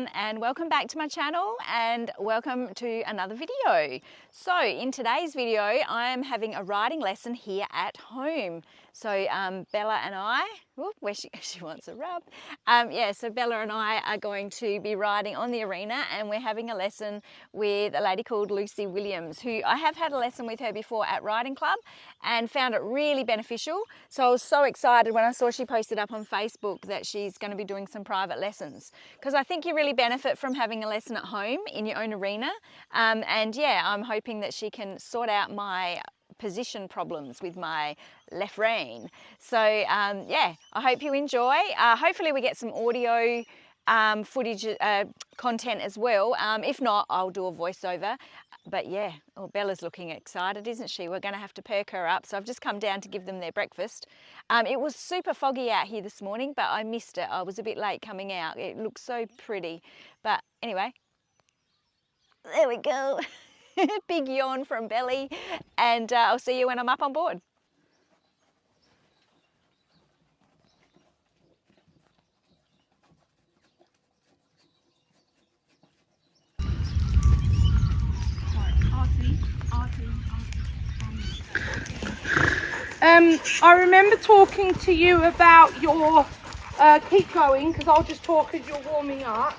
everyone, and welcome back to my channel and welcome to another video. So in today's video I am having a riding lesson here at home. So Bella and I, where she wants a rub. So Bella and I are going to be riding on the arena, and we're having a lesson with a lady called Lucy Williams, who I have had a lesson with her before at riding club and found it really beneficial. So I was so excited when I saw she posted up on Facebook that she's going to be doing some private lessons, because I think you really benefit from having a lesson at home in your own arena. And yeah, I'm hoping that she can sort out my position problems with my left rein. So yeah, I hope you enjoy. Hopefully we get some audio footage content as well. If not, I'll do a voiceover. But yeah, Bella's looking excited, isn't she? We're going to have to perk her up. So I've just come down to give them their breakfast. It was super foggy out here this morning, but I missed it. I was a bit late coming out. It looks so pretty. But anyway, there we go. Big yawn from Belly, and I'll see you when I'm up on board. I remember talking to you about your, keep going, because I'll just talk as you're warming up.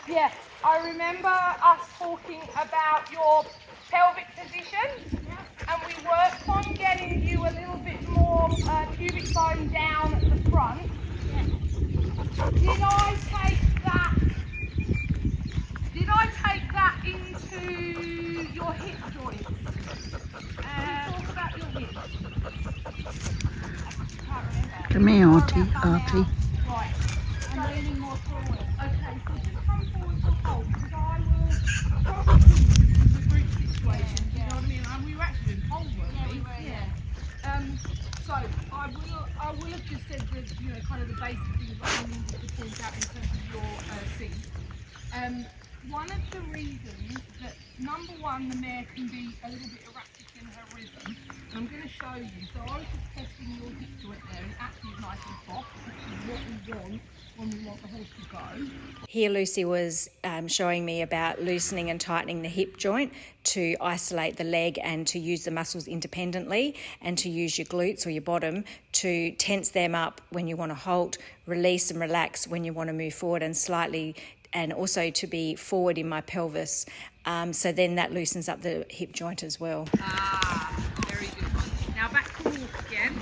Yeah, I remember us talking about your pelvic position, and we worked on getting you a little bit more pubic bone down at the front. Did I take that into your hip joints? Talk about your hips. Come here, Auntie. Right, I'm leaning more forward. Okay, so just come forward to hold, because I will probably this is a group situation, do you know what I mean? And we were actually in Colm, weren't we? Yeah. So I will have just said the kind of the basic things that I needed to point out in terms of your seat. One of the reasons that, number one, the mare can be a little bit erratic in her rhythm, and I'm going to show you. So I was just testing your hip joint there, and it actually is nice and soft, which is what we want when we want the horse to go. Here Lucy was showing me about loosening and tightening the hip joint to isolate the leg and to use the muscles independently, and to use your glutes or your bottom to tense them up when you want to halt, release and relax when you want to move forward and slightly, and also to be forward in my pelvis. So then that loosens up the hip joint as well. Very good. Now back to walk again.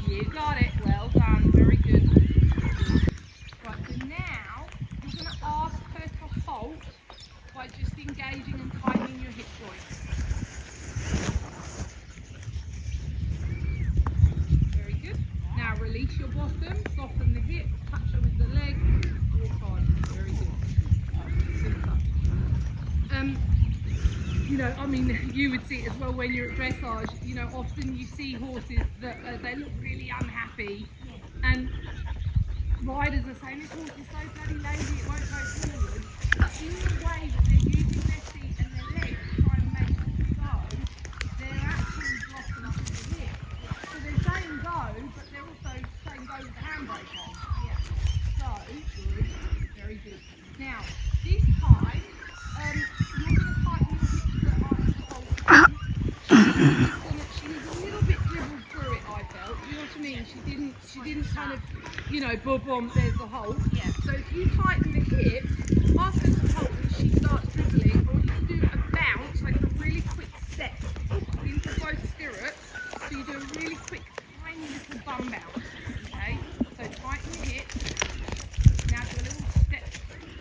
You got it. Well done. Very good. Right, so now you're going to ask her to halt by just engaging and tightening your hip joints. Very good. Now release your bottom, soften the hip, touch her with the leg, walk on. Very good. Super. I mean, you would see it as well when you're at dressage. Often you see horses that they look really unhappy, and riders are saying, this horse is so bloody lazy, it won't go forward. But in the way that they're using their feet and their legs to try and make it go, they're actually blocking up with the hip. So they're saying go, but they're also saying go with the handbrake on. Yeah. So, good. Very good. Now, this time, you're going to tighten your hips that aren't holding. She was a little bit dribbled through it, I felt. You know what I mean? She didn't kind of, boom, there's the hold. Yeah. So if you tighten the hip, ask her to hold and she starts dribbling, or you can do a bounce, like a really quick step into both stirrups. So you do a really quick, tiny little bum bounce. Okay? So tighten the hip. Now do a little step.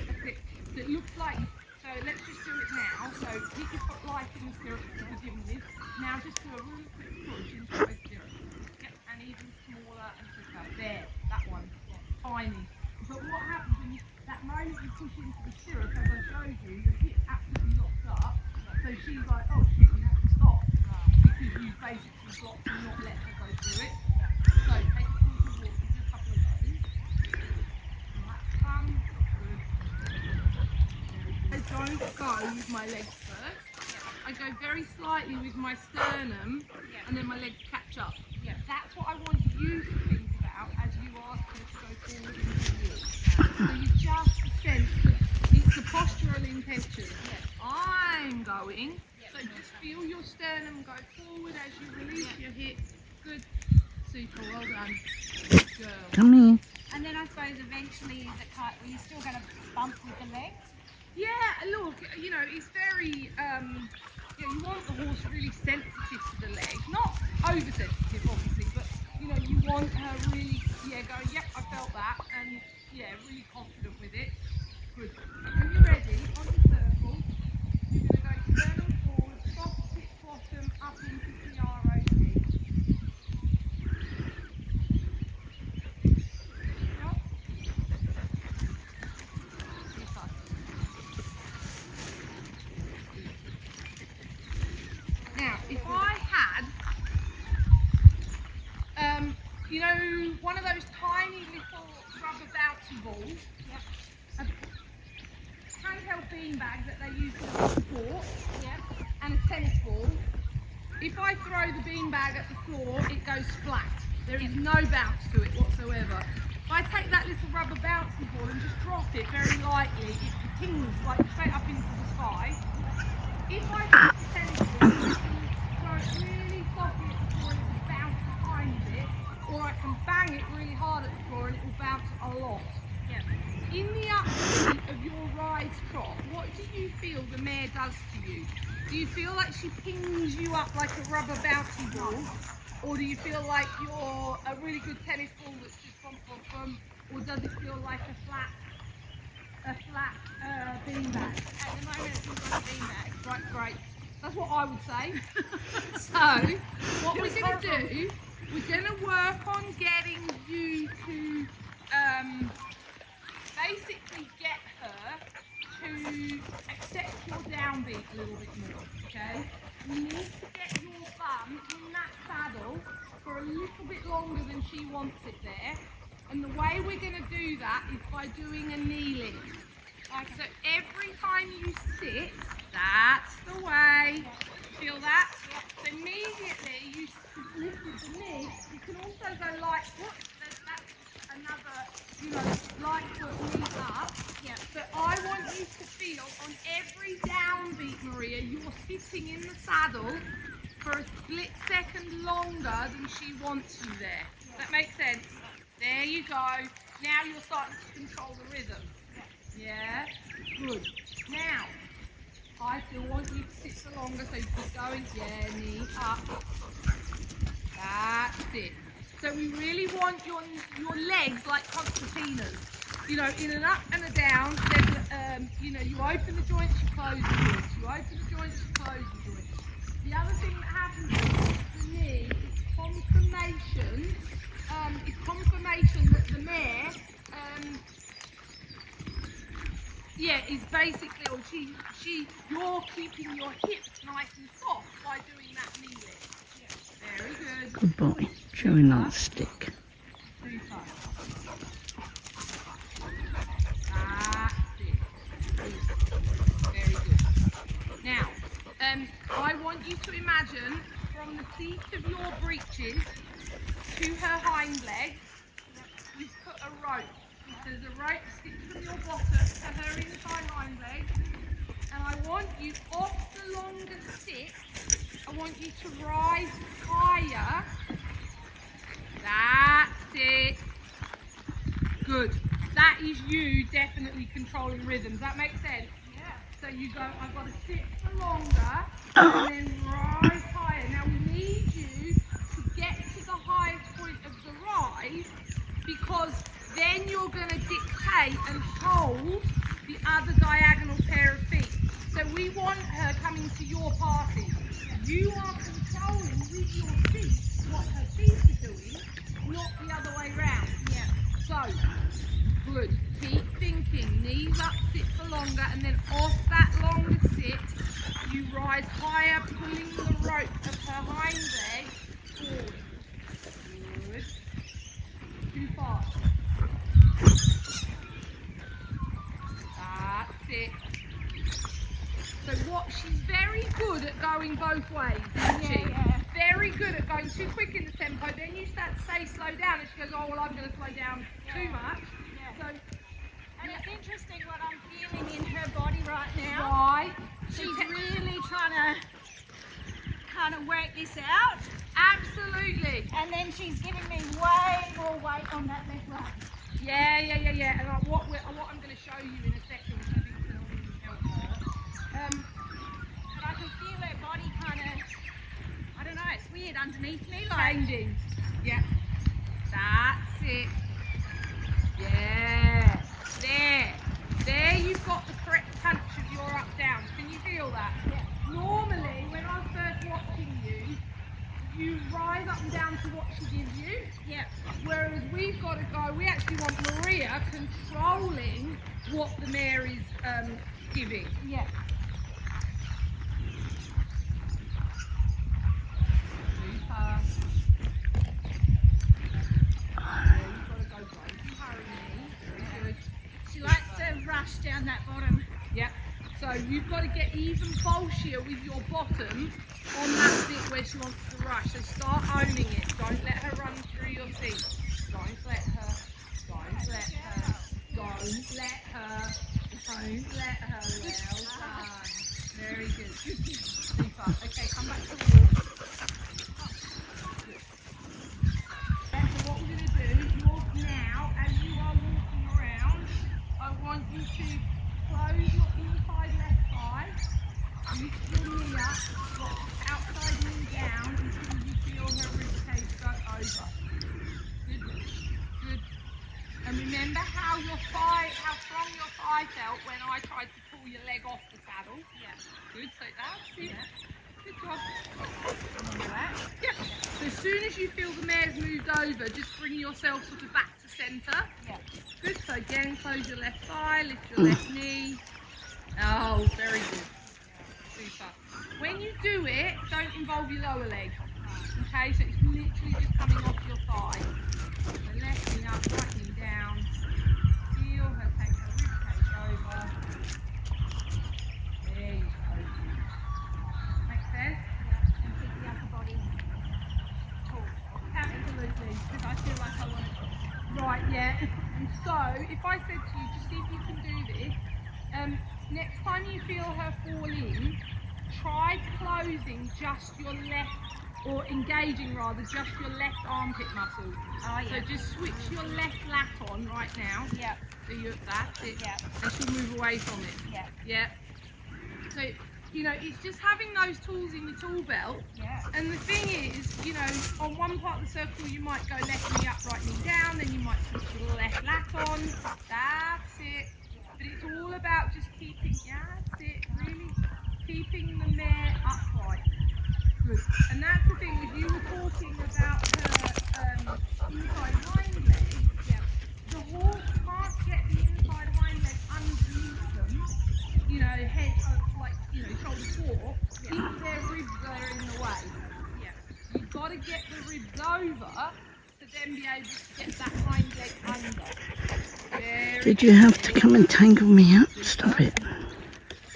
That's it. So it looks like, so let's just do it now. So keep your foot light in the stirrup to begin with. Now just do a really quick push into both stirrups. Yep, and even smaller and quicker. There, that one. Tiny. But what happens when that moment you push into the stirrup, as I showed you, the hip absolutely locks up. So she's like, oh shit, you have to stop. Because you basically blocked and not let her go through it. So take a full walk, just a couple of those. Good. I don't go with my legs first. I go very slightly with my sternum, and then my legs catch up. That's what I want you to think about as you ask her to go forward into the walk. So you just sense that it's the postural intention. I'm going. So just feel your sternum go forward as you release your hip. Good. Super. Well done. Good girl. Come here. And then I suppose eventually is it cut, are you still going to bump with the legs? Yeah, look, you know, it's very, you want the horse really sensitive to the legs. Not oversensitive, obviously, but, you know, you want her really, going, yep, I felt that, and, really confident with it. Good. When you're ready, on the circle, you're going to go sternum forward, soft tip bottom, up into PROT. Now, if I had, one of those tiny little rubber bouncy balls, a handheld beanbag that they use for support, and a tennis ball, if I throw the beanbag at the floor, it goes flat. There is no bounce to it whatsoever. If I take that little rubber bouncy ball and just drop it very lightly, it pings like straight up into the sky. If I take the tennis ball, throw it really softly at the floor and it will bounce a tiny bit, or I can bang it really hard at the floor and it will bounce a lot. In the upbeat of your rise trot, what do you feel the mare does to you? Do you feel like she pings you up like a rubber bouncy ball? Or do you feel like you're a really good tennis ball that's just from, or does it feel like a flat beanbag? At the moment it feels like a beanbag. Right, great. That's what I would say. So, what we're going to do, we're going to work on getting you to basically get her to accept your downbeat a little bit more, okay? You need to get your bum in that saddle for a little bit longer than she wants it there. And the way we're going to do that is by doing a knee lift. So every time you sit, that's the way. Feel that? So immediately you lift with the knee. You can also go light foot. That's another, light foot knee up. But I want you to feel on every downbeat, Maria, you're sitting in the saddle for a split second longer than she wants you there. That makes sense? There you go. Now you're starting to control the rhythm. Yeah? Good. Now, I still want you to sit for longer, so you keep going. Yeah, knee up. That's it. So we really want your legs like concertinas. In an up and a down, there's you open the joints, you close the joints. You open the joints, you close the joints. The other thing that happens for me is confirmation. It's confirmation that the mare, is basically, or you're keeping your hips nice and soft by doing that knee lift. Very good. Good boy. Chewing on a stick. Super. That's it. Very good. Now, I want you to imagine from the seat of your breeches to her hind leg, we've put a rope. There's a rope sticks from your bottom to her inside hind leg. And I want you off the longer sit, I want you to rise higher. That's it. Good. That is you definitely controlling rhythm. Does that make sense? Yeah. So you go, I've got to sit for longer and then rise higher. Now we need you to get to the highest point of the rise, because then you're going to dictate and hold the other diagonal pair of feet. So we want her coming to your party. You are controlling with your feet what her feet are doing, not the other way round. Yeah. So, good. Keep thinking. Knees up, sit for longer, and then off that longer sit, you rise higher, pulling the rope of her hind leg forward. Good. Too fast. That's it. So she's very good at going both ways, isn't she? Yeah. Very very good at going too quick in the tempo. Then you start to say slow down, and she goes, oh well, I'm going to slow down too much. Yeah. So, And it's interesting what I'm feeling in her body right now. right. She's really trying to kind of work this out. Absolutely. And then she's giving me way more weight on that left leg. Yeah. And what I'm going to show you in a second, which I think is going to help her. But I can feel her body kind of, I don't know, it's weird underneath me. Like, Changing. Yeah. That's it. Yeah. There you've got the correct punch of your up down. Can you feel that? Yeah. Normally, when I was first watching you, you rise up and down to what she gives you. yeah. Whereas we've got to go, we actually want Maria controlling what the mare is giving. Yeah. Super. She likes to rush down that bottom. Yep. So you've got to get even bolshier with your bottom on that bit where she wants to rush. So start owning it. Don't let her run through your seat. Don't let her. Don't let her. Don't let her. Don't let her. Well done. Very good. Good. Super. Okay, come back to the walk. So what we're going to do, now, as you are walking around, I want you to close your inside left thigh, lift your knee up, drop outside knee down until you feel her rib cage go over. Good. And remember how strong your thigh felt when I tried to pull your leg off the saddle? Yeah. Good, so that's it. Yeah. Good job. Yeah. So as soon as you feel the mare's moved over, just bring yourself sort of back to centre. Yeah. Good. So again, close your left thigh, lift your left knee. Oh, very good. Super. When you do it, don't involve your lower leg. Okay, so it's literally just coming off your thigh. So left knee up, right knee down. Feel her take her rib cage over. There you go. Make sense? And keep the upper body taut. Absolutely. Because I feel like I want to. Right, yeah. And so, if I said to you, just see if you can do this, next time you feel her fall in, try closing just your left, or engaging rather, just your left armpit muscle. Oh, yeah. So just switch your left lat on right now. Yeah. So that's it. Yeah. And she'll move away from it. Yeah. Yeah. So, it's just having those tools in your tool belt. Yeah. And the thing is, on one part of the circle you might go left knee up, right knee down, then you might switch your left lat on. That's it. But it's all about just keeping, really keeping the mare upright. Good. And that's the thing, if you were talking about her inside hind leg, the horse can't get the inside hind leg underneath them, head, shoulder four, if their ribs are in the way. Yeah. You've got to get the ribs over to then be able to get that hind leg under. Very Did you have to come and tangle me up? Stop it.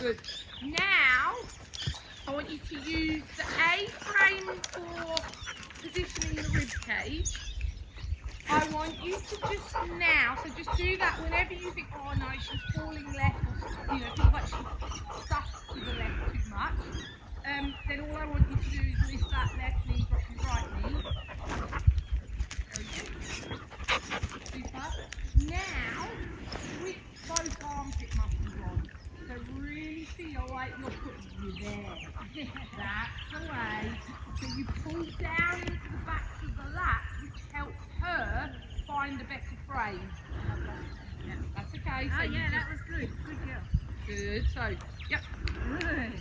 good. Now, I want you to use the A-frame for positioning the rib cage. I want you to just do that whenever you think, oh no, she's falling left, or feels like she's stuck to the left too much. Then all I want you to do is lift that left knee, drop your right knee. Very good. Super. Now, switch both armpit muscles on. So really feel like you're putting you there. That's the way. So you pull down into the back of the lat, which helps her find a better frame. Yeah, that's okay. So you just, That was good. Good girl. good. So, yep. Good.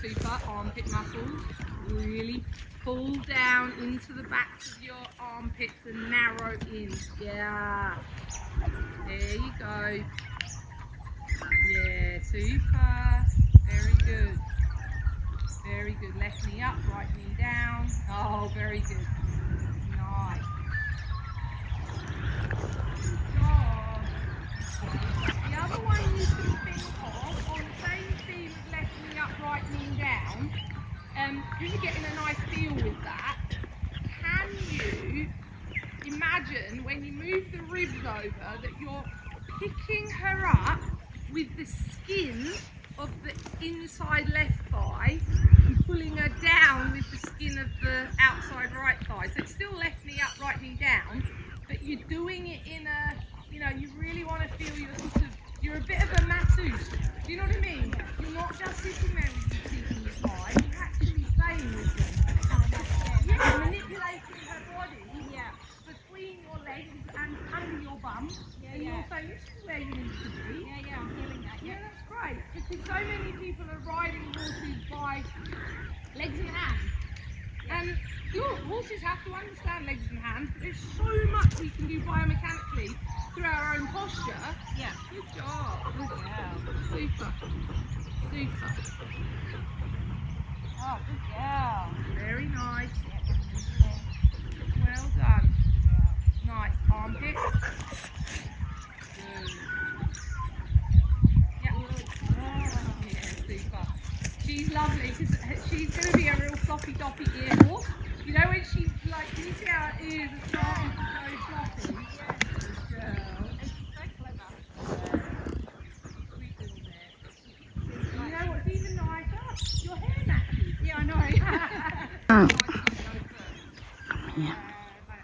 Super. Armpit muscles. Really pull down into the backs of your armpits and narrow in. Yeah. There you go. Yeah, super. Very good. Very good. Left knee up, right knee down. Oh, very good. Nice. Good job. The other one you can think of, on the same theme of left knee up, right knee down, you're getting a nice feel with that. over that you're picking her up with the skin of the inside left thigh and pulling her down with the skin of the outside right thigh. So it's still left knee up, right knee down, but you're doing it in a, you know, you really want to feel you're a bit of a masseuse. Do you know what I mean? You're not just sitting there with your feet in your thigh, you're actually playing with them. Yeah, manipulating her body between your legs and under your bum. And you're saying, this is where you need to be. Yeah, I'm feeling that. Yeah, that's great. Because so many people are riding horses by legs and hands. And look, horses have to understand legs and hands, but there's so much we can do biomechanically through our own posture. Yeah. Good job. Good girl. Super. Super. Oh, good girl. Very nice. Well done. Nice. Armpit. Good. Yeah. Yeah, super. She's lovely because she's going to be a real floppy toppy ear horse. You know when she's like, can you see how her ears are starting to go floppy? Good girl. And she's so clever. Sweet little mare. You know what's even nicer? Your hair matches. Yeah, I know. Oh,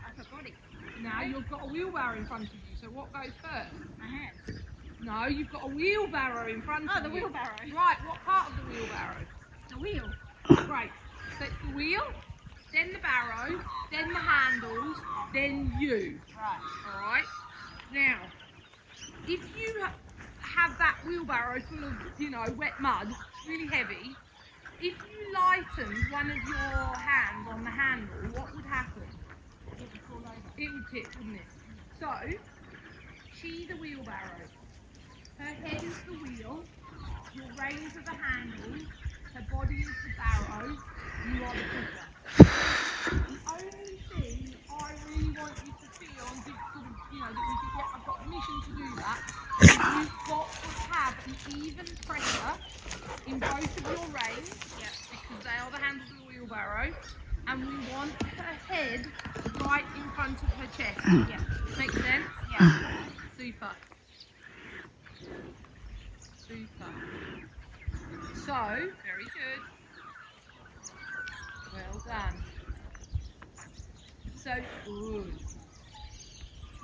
Upper body. Now you've got a wheelbarrow in front of you, so what goes first? My hands. No, you've got a wheelbarrow in front of you. Oh, the wheelbarrow. Right, what part of the wheelbarrow? The wheel. Great. So it's the wheel, then the barrow, then the handles, then you. Right. Alright? Now, if you have that wheelbarrow full of, you know, wet mud, really heavy, if you lightened one of your hands on the handle, what would happen? It would fall over. It would tip, wouldn't it? So, she's a wheelbarrow. Her head is the wheel, your reins are the handles, her body is the barrow, you are the pusher. The only thing I really want you to feel and give sort of, you know, that you can get, I've got permission to do that, is you've got to have an even pressure in both of your reins, because they are the handles of the wheelbarrow, and we want her head right in front of her chest. Yeah. Make sense? Yeah. Super. Super. So, very good. Well done. So good.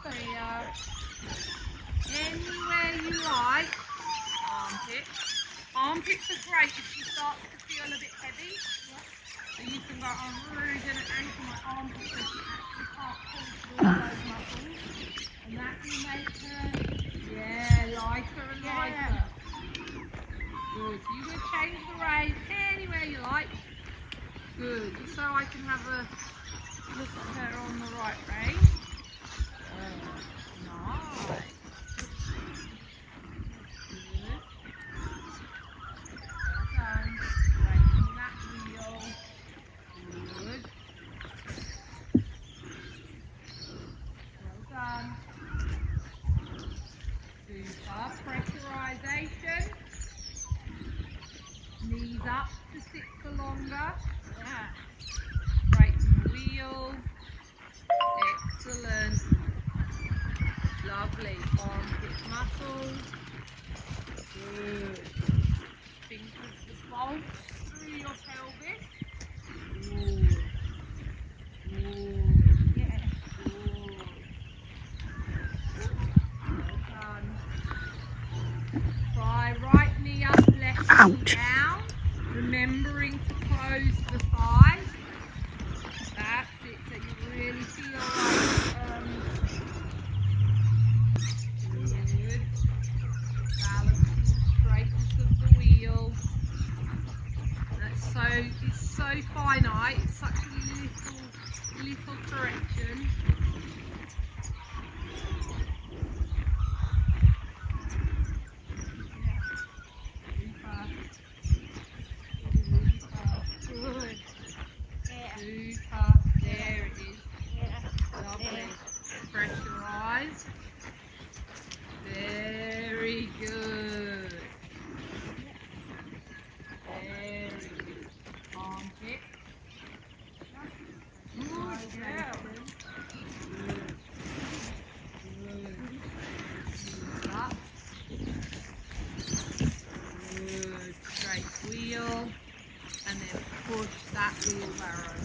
Here. Anywhere you like. Armpit. Armpits are great if she starts to feel a bit heavy. So you can go, I'm really going to anchor my armpit so she actually can't pull through those muscles. And that will make her, lighter and lighter. Good. So you're going to change the rein anywhere you like. Good. Just so I can have a look at her on the right rein. Nice. Good. Well done. Straightening that wheel. Good. Well done. Super. Pressurization. Knees up to sit for longer. Yeah. Straighten the wheel. Excellent. Lovely. Armpit muscles. Good. Think of the bolts through your pelvis. Good. Good. Yeah. Good. Well done. Try right knee up, left knee Ouch. down. Remembering to close the thighs. That's it. So you really feel like good. Balancing straightness of the wheel. That's it's so finite. It's such a little correction. Good. Yeah. Super. There it is. Yeah. Lovely. Pressurize. Very good. Very good. Armpit. Good girl. wheel and then push that wheelbarrow.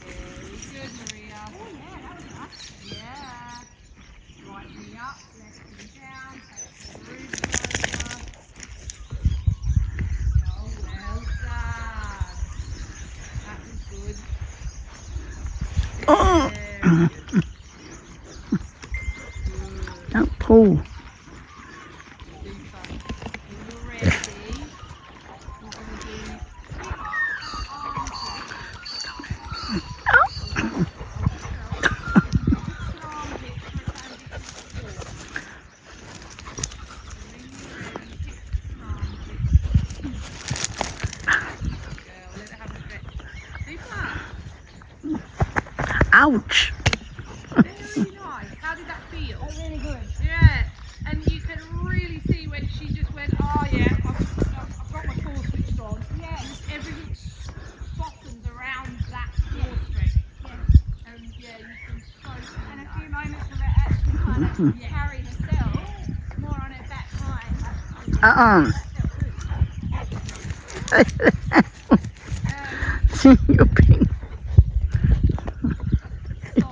Very good, Maria. Oh yeah, that was nice. Yeah. Right knee up, left knee down, take the roof over. Oh, well done. That was good. Oh, Very good. don't pull. Super. When you're ready, we're going to do Ouch. very nice. How did that feel? Really good. Yeah, and you can really see when she just went, oh yeah, I've got my core switched on. Yeah. Everything softens around that core stretch. Yeah. And yeah, you can so see And a that. few moments of it actually kind of carry herself more on her back hind. That felt good. See, you're being... So,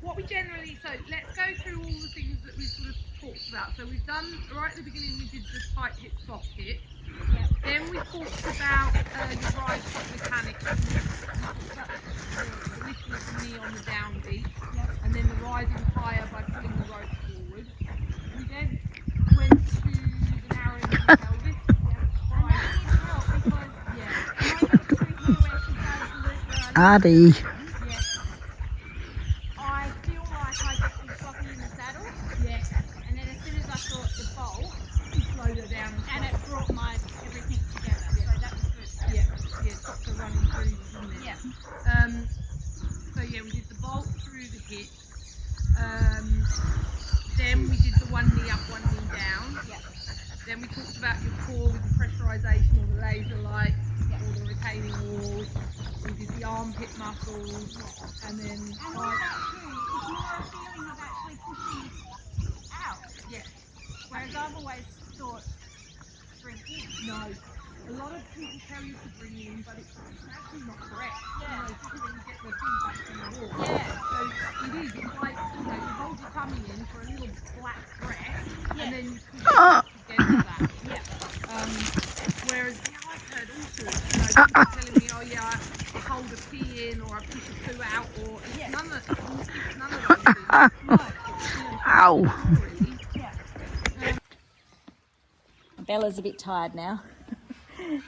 what we generally, so let's go through all the things that we sort of talked about. So we've done, right at the beginning we did the tight hip, soft hip. Yep. Then we talked about your ride stop mechanics, the lifting of the knee on the downbeat, Yep. and then the rising higher by pulling the rope forward. We then went to the narrowing of the pelvis. And that did help because Yeah, moments through here where she does the loop where I Addy. yeah, I feel like I get all sloppy in the saddle. yeah, And then as soon as I thought the bolt, you slowed her down as and well. it brought my everything together. So that was good. Yeah, stopped her running through, didn't it? Yeah. So yeah, we did the bolt through the hip. Then we did the one knee up, one knee down. Yeah. Then we talked about your core with the pressurisation or the laser light or the retaining walls. We did the armpit muscles, and then And with that too, it's more a feeling of actually pushing out. yeah, Whereas I've always thought bring in. no. A lot of people tell you to bring in, but it's actually not correct. Yeah. Especially when you get the feedback from the wall. Yeah. So it is. It's like you hold your tummy in for a little flat press, Yeah. and then you push it against that. Yeah. Whereas I've heard all sorts. People telling me, oh yeah, I hold a pee in, or I push a poo out, or it's Yeah. none of those things. No. Ow. Really. Yeah. Bella's a bit tired now.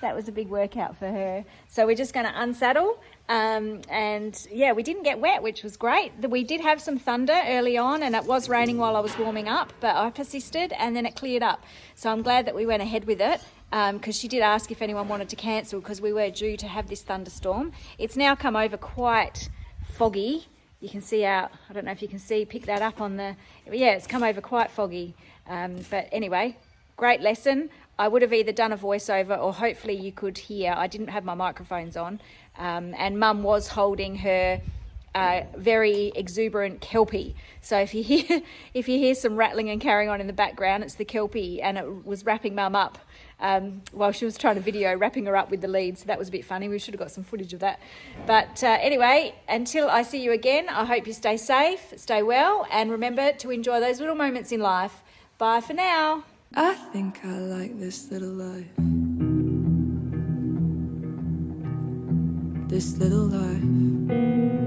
That was a big workout for her. So we're just going to unsaddle. And yeah, we didn't get wet, which was great. We did have some thunder early on, and it was raining while I was warming up, but I persisted and then it cleared up. So I'm glad that we went ahead with it, because she did ask if anyone wanted to cancel because we were due to have this thunderstorm. It's now come over quite foggy. You can see out, I don't know if you can see, pick that up on the, yeah, it's come over quite foggy. But anyway, great lesson. I would have either done a voiceover or hopefully you could hear. I didn't have my microphones on. And Mum was holding her very exuberant kelpie. So if you hear some rattling and carrying on in the background, it's the kelpie, and it was wrapping Mum up while she was trying to video, wrapping her up with the lead. So that was a bit funny. We should have got some footage of that. But anyway, until I see you again, I hope you stay safe, stay well, and remember to enjoy those little moments in life. Bye for now. I think I like this little life. This little life.